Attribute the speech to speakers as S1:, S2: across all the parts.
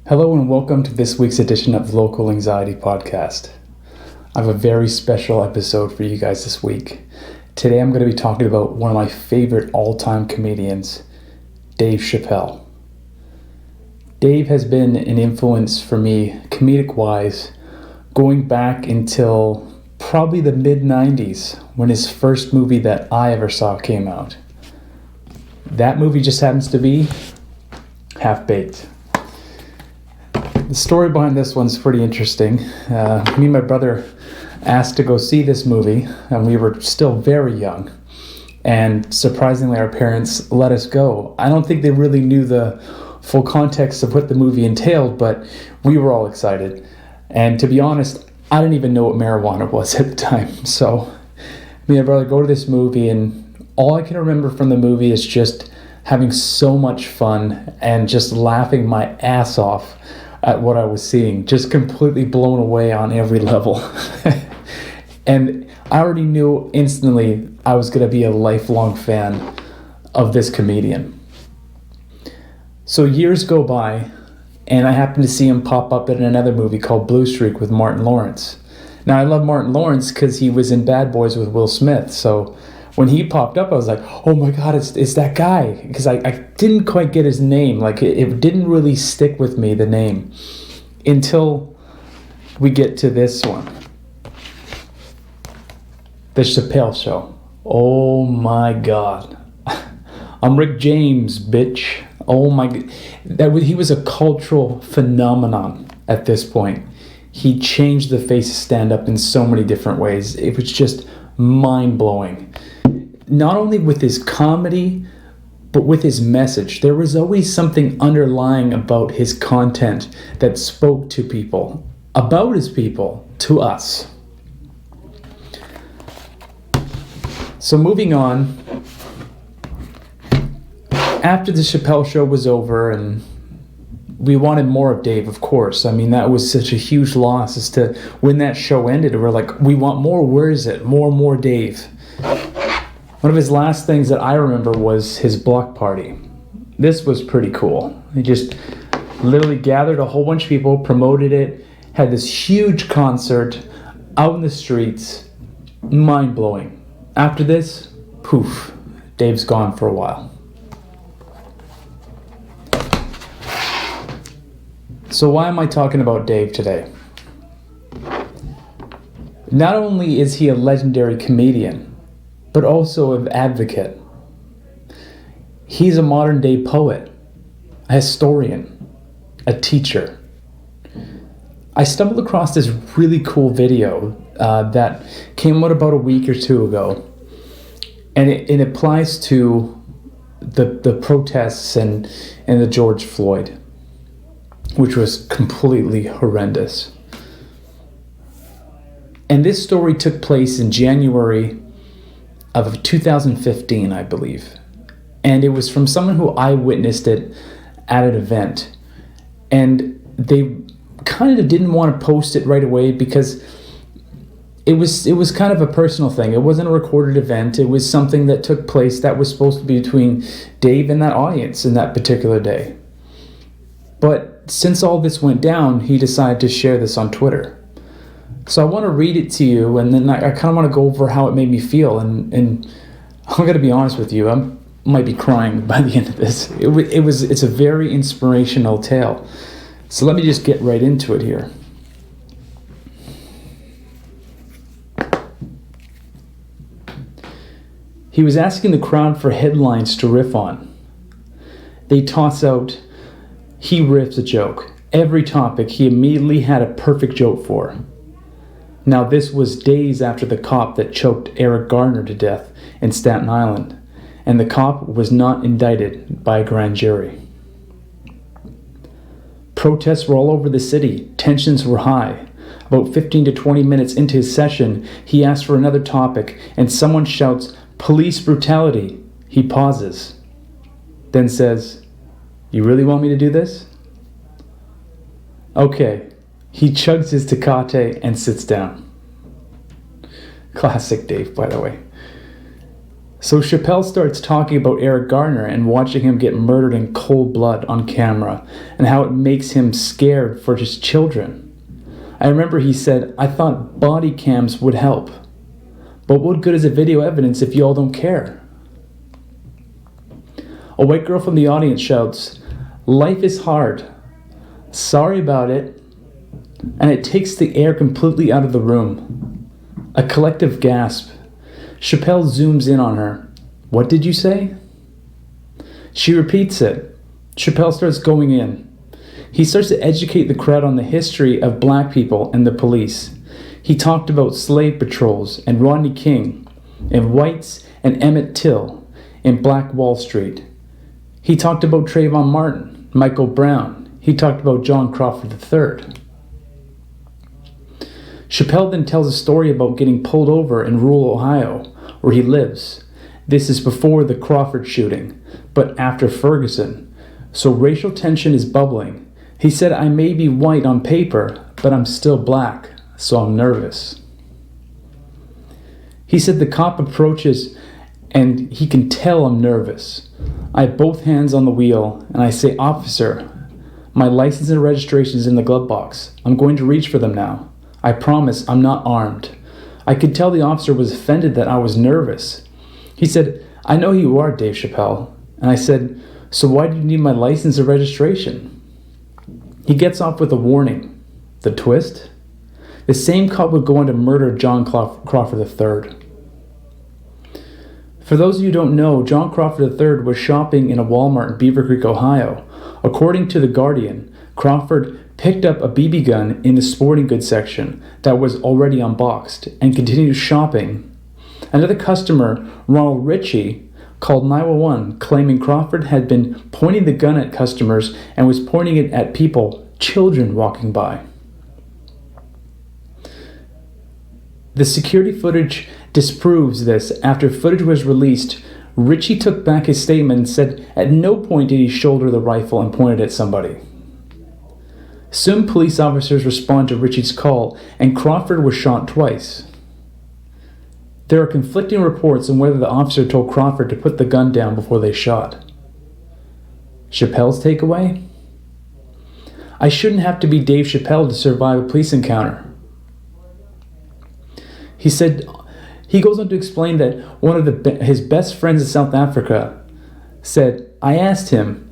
S1: Hello and welcome to this week's edition of the Local Anxiety Podcast. I have a very special episode for you guys this week. Today I'm going to be talking about one of my favorite all-time comedians, Dave Chappelle. Dave has been an influence for me, comedic-wise, going back until probably the mid-90s when his first movie that I ever saw came out. That movie just happens to be Half-Baked. The story behind this one's pretty interesting. Me and my brother asked to go see this movie, and we were still very young. And surprisingly, our parents let us go. I don't think they really knew the full context of what the movie entailed, but we were all excited. And to be honest, I didn't even know what marijuana was at the time. So me and my brother go to this movie, and all I can remember from the movie is just having so much fun and just laughing my ass off at what I was seeing, just completely blown away on every level. And I already knew instantly I was going to be a lifelong fan of this comedian. So years go by, and I happen to see him pop up in another movie called Blue Streak with Martin Lawrence. Now, I love Martin Lawrence because he was in Bad Boys with Will Smith, so when he popped up, I was like, oh my God, it's that guy. Because I didn't quite get his name. Like, it didn't really stick with me, the name, until we get to this one. The Chappelle Show. Oh my God. I'm Rick James, bitch. Oh my God. He was a cultural phenomenon at this point. He changed the face of stand-up in so many different ways. It was just mind-blowing. Not only with his comedy, but with his message. There was always something underlying about his content that spoke to people, about his people, to us. So moving on, after the Chappelle Show was over, and we wanted more of Dave, of course. I mean, that was such a huge loss as to when that show ended. We're like, we want more. Where is it? More Dave. One of his last things that I remember was his block party. This was pretty cool. He just literally gathered a whole bunch of people, promoted it, had this huge concert out in the streets. Mind-blowing. After this, poof, Dave's gone for a while. So why am I talking about Dave today? Not only is he a legendary comedian, but also an advocate. He's a modern day poet, a historian, a teacher. I stumbled across this really cool video that came out about a week or two ago, and it applies to the protests and the George Floyd, which was completely horrendous. And this story took place in January of 2015, I believe. And it was from someone who eyewitnessed it at an event. And they kind of didn't want to post it right away because it was kind of a personal thing. It wasn't a recorded event. It was something that took place that was supposed to be between Dave and that audience in that particular day. But since all this went down, he decided to share this on Twitter. So I want to read it to you, and then I kind of want to go over how it made me feel. And I'm going to be honest with you, I might be crying by the end of this. It's a very inspirational tale. So let me just get right into it here. He was asking the crowd for headlines to riff on. They toss out, he riffs a joke. Every topic he immediately had a perfect joke for. Now, this was days after the cop that choked Eric Garner to death in Staten Island, and the cop was not indicted by a grand jury. Protests were all over the city. Tensions were high. About 15 to 20 minutes into his session, he asks for another topic, and someone shouts, "Police brutality." He pauses, then says, "You really want me to do this?" Okay. He chugs his Tecate and sits down. Classic Dave, by the way. So Chappelle starts talking about Eric Garner and watching him get murdered in cold blood on camera and how it makes him scared for his children. I remember he said, "I thought body cams would help. But what good is the video evidence if you all don't care?" A white girl from the audience shouts, "Life is hard. Sorry about it." And it takes the air completely out of the room. A collective gasp. Chappelle zooms in on her. "What did you say?" She repeats it. Chappelle starts going in. He starts to educate the crowd on the history of black people and the police. He talked about slave patrols and Rodney King and whites and Emmett Till in Black Wall Street. He talked about Trayvon Martin, Michael Brown. He talked about John Crawford III. Chappelle then tells a story about getting pulled over in rural Ohio, where he lives. This is before the Crawford shooting, but after Ferguson. So racial tension is bubbling. He said, "I may be white on paper, but I'm still black, so I'm nervous." He said the cop approaches and he can tell I'm nervous. I have both hands on the wheel and I say, "Officer, my license and registration is in the glove box. I'm going to reach for them now. I promise I'm not armed." I could tell the officer was offended that I was nervous. He said, "I know who you are, Dave Chappelle." And I said, "So why do you need my license and registration?" He gets off with a warning. The twist? The same cop would go on to murder John Crawford III. For those of you who don't know, John Crawford III was shopping in a Walmart in Beaver Creek, Ohio. According to The Guardian, Crawford picked up a BB gun in the sporting goods section that was already unboxed and continued shopping. Another customer, Ronald Ritchie, called 911 claiming Crawford had been pointing the gun at customers and was pointing it at people, children walking by. The security footage disproves this. After footage was released, Ritchie took back his statement and said at no point did he shoulder the rifle and point it at somebody. Soon police officers respond to Ritchie's call and Crawford was shot twice. There are conflicting reports on whether the officer told Crawford to put the gun down before they shot. Chappelle's takeaway? I shouldn't have to be Dave Chappelle to survive a police encounter. He said, he goes on to explain that one of his best friends in South Africa said, I asked him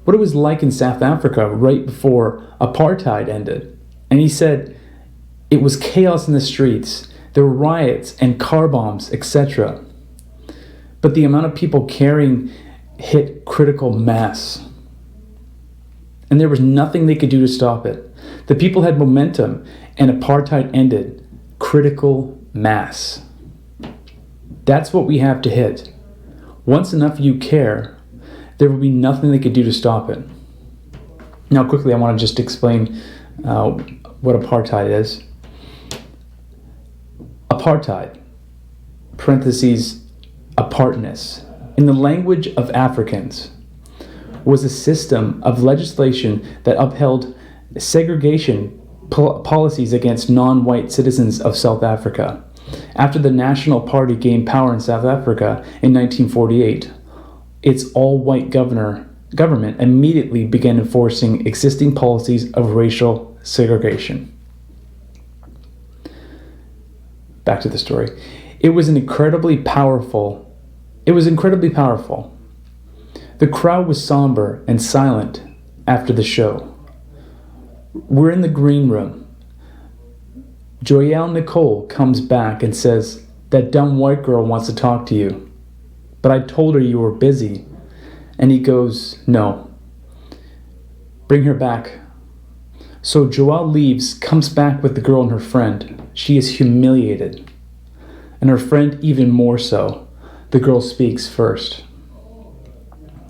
S1: what it was like in South Africa right before apartheid ended. And he said, it was chaos in the streets. There were riots and car bombs, etc. But the amount of people caring hit critical mass. And there was nothing they could do to stop it. The people had momentum and apartheid ended. Critical mass. That's what we have to hit. Once enough of you care, there will be nothing they could do to stop it. Now quickly I want to just explain what apartheid is. Apartheid, parentheses, apartness, in the language of Africans, was a system of legislation that upheld segregation policies against non-white citizens of South Africa. After the National Party gained power in South Africa in 1948, its all-white government immediately began enforcing existing policies of racial segregation. Back to the story. It was incredibly powerful. The crowd was somber and silent after the show. We're in the green room. Joyelle Nicole comes back and says, that dumb white girl wants to talk to you. But I told her you were busy. And he goes, no. Bring her back. So Joelle leaves, comes back with the girl and her friend. She is humiliated. And her friend even more so. The girl speaks first.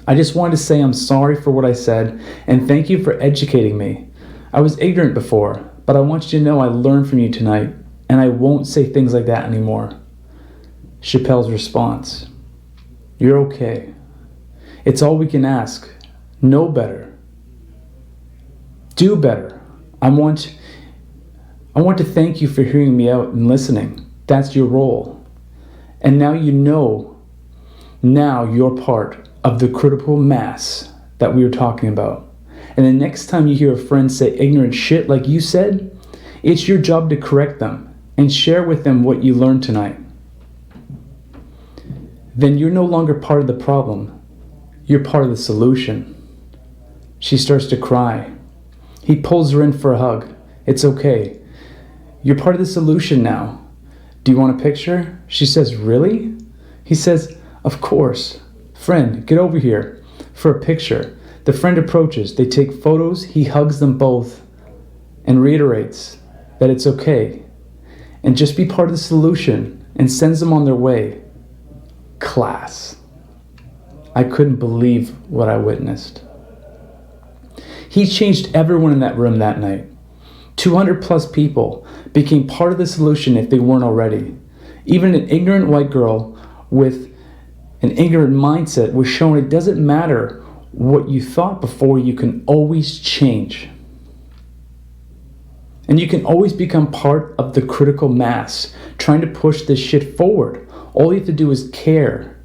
S1: I just wanted to say I'm sorry for what I said and thank you for educating me. I was ignorant before, but I want you to know I learned from you tonight and I won't say things like that anymore. Chappelle's response. You're okay. It's all we can ask. Know better. Do better. I want to thank you for hearing me out and listening. That's your role. And now you know Now you're part of the critical mass that we were talking about. And the next time you hear a friend say ignorant shit like you said, it's your job to correct them and share with them what you learned tonight. Then you're no longer part of the problem. You're part of the solution. She starts to cry. He pulls her in for a hug. It's okay. You're part of the solution now. Do you want a picture? She says, really? He says, of course. Friend, get over here for a picture. The friend approaches. They take photos. He hugs them both and reiterates that it's okay. And just be part of the solution and sends them on their way. Class. I couldn't believe what I witnessed. He changed everyone in that room that night. 200 plus people became part of the solution if they weren't already. Even an ignorant white girl with an ignorant mindset was shown it doesn't matter what you thought before, you can always change. And you can always become part of the critical mass trying to push this shit forward. All you have to do is care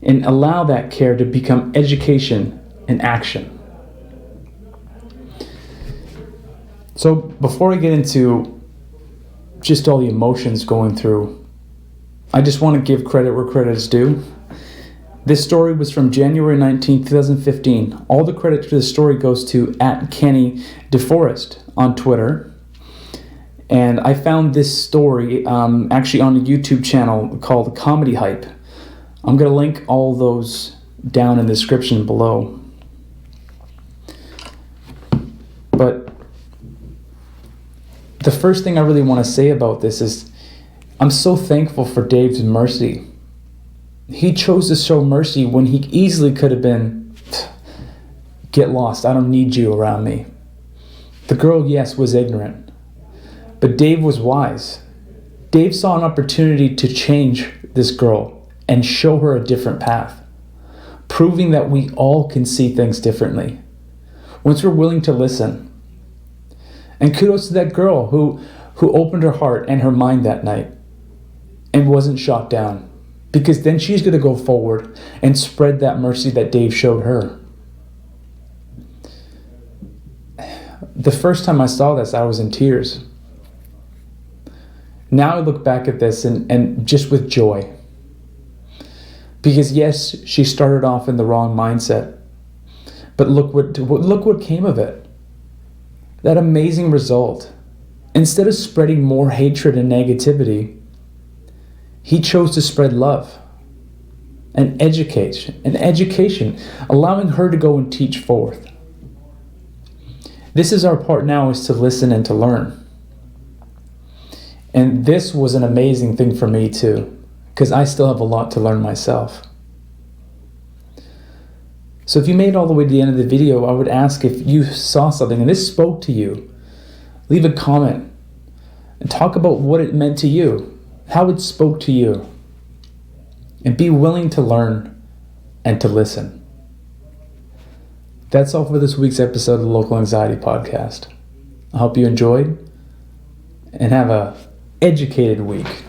S1: and allow that care to become education and action. So before I get into just all the emotions going through, I just want to give credit where credit is due. This story was from January 19, 2015. All the credit to the story goes to @KennyDeForest on Twitter. And I found this story actually on a YouTube channel called Comedy Hype. I'm going to link all those down in the description below. But the first thing I really want to say about this is I'm so thankful for Dave's mercy. He chose to show mercy when he easily could have been, get lost, I don't need you around me. The girl, yes, was ignorant. But Dave was wise. Dave saw an opportunity to change this girl and show her a different path, proving that we all can see things differently once we're willing to listen. And kudos to that girl who opened her heart and her mind that night and wasn't shot down, because then she's going to go forward and spread that mercy that Dave showed her. The first time I saw this, I was in tears. Now I look back at this and just with joy. Because yes, she started off in the wrong mindset. But look what came of it. That amazing result. Instead of spreading more hatred and negativity, he chose to spread love and education, allowing her to go and teach forth. This is our part now, is to listen and to learn. And this was an amazing thing for me too, because I still have a lot to learn myself. So if you made it all the way to the end of the video, I would ask, if you saw something and this spoke to you, leave a comment and talk about what it meant to you, how it spoke to you, and be willing to learn and to listen. That's all for this week's episode of the Local Anxiety Podcast. I hope you enjoyed and have a educated week.